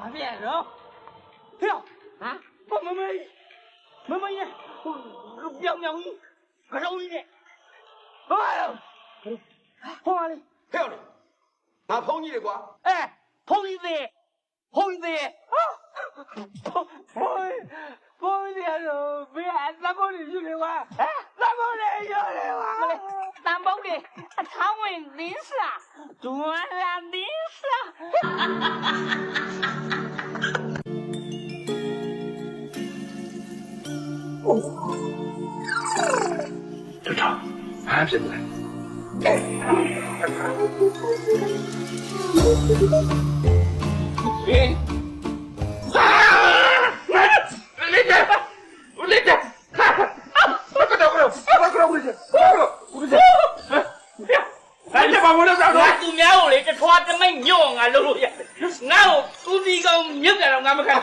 ဘာဖြစ်ရတော့ဟဲ့ဟာဘာမမေးနဲ့ပြောင်ပြောင်ကြီးကြောင်ကြီးနဲ့ဘာလို့ဟောလေဟဲ့လေငါဖုန်းကြီးလေကွာဖုန်းကြီးသေးဖုန်းကြီးတော့ဘယ်အသဘောကြီးယူလေကွာသဘောလေးယူလေကွာတန်ပေါင်းလေအထောင်းဝင်သင်းစာဒွန်လာသင်းစာတော်တော်ဘာဖြစ်လဲသူများကိုလေတထွားတမိတ်ညော့ငါလုပ်လို့ရတယ်ငါ့ကိုသူစီကောင်မြုပ်ကြတော့ငါမခံ